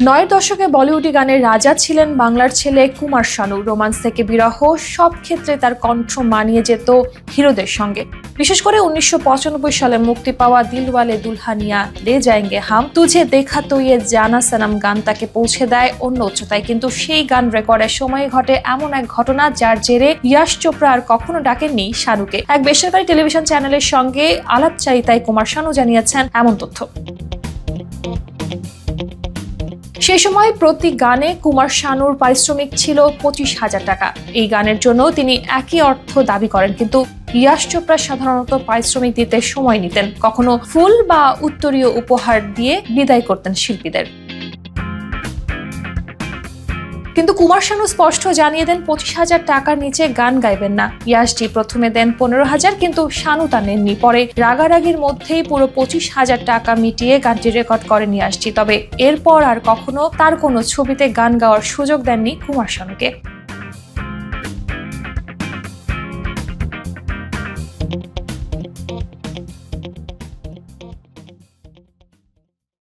নয়ের দশকে বলিউডি গানের রাজা ছিলেন বাংলার ছেলে কুমার শানু। রোমান্স থেকে বিরহ, সব ক্ষেত্রে তার কণ্ঠ মানিয়ে যেত হিরোদের সঙ্গে। বিশেষ করে 1995 সালে মুক্তি পাওয়া দিলওয়ালে দুলহানিয়া ले जाएंगे हम, তুঝে দেখা তো ইয়ে জানা সনম গান তাকে পৌঁছে দেয় অন্য উচ্চতায়। কিন্তু সেই গান রেকর্ডের সময় ঘটে এমন এক ঘটনা যার জেরে ইয়াশ চোপড়া আর কখনো ডাকেননি শানুকে। এক বেসরকারি টেলিভিশন চ্যানেলের সঙ্গে আলাপচারিতায় কুমার শানু জানিয়েছেন এমন তথ্য। সেই সময় প্রতি গানে কুমার শানুর পারিশ্রমিক ছিল 25,000 টাকা। এই গানের জন্য তিনি একই অর্থ দাবি করেন, কিন্তু ইয়াশ চোপড়া সাধারণত পারিশ্রমিক দিতে সময় নিতেন, কখনো ফুল বা উত্তরীয় উপহার দিয়ে বিদায় করতেন শিল্পীদের। কিন্তু কুমার শানু স্পষ্ট জানিয়ে দেন 25,000 টাকার নিচে গান গাইবেন না। ইয়াশজি প্রথমে দেন 15,000, কিন্তু শানু তা নেননি। পরে রাগারাগির মধ্যেই পুরো 25,000 টাকা মিটিয়ে গানটি রেকর্ড করেন ইয়াশজি। তবে এরপর আর কখনো তার কোনো ছবিতে গান গাওয়ার সুযোগ দেননি কুমার শানুকে।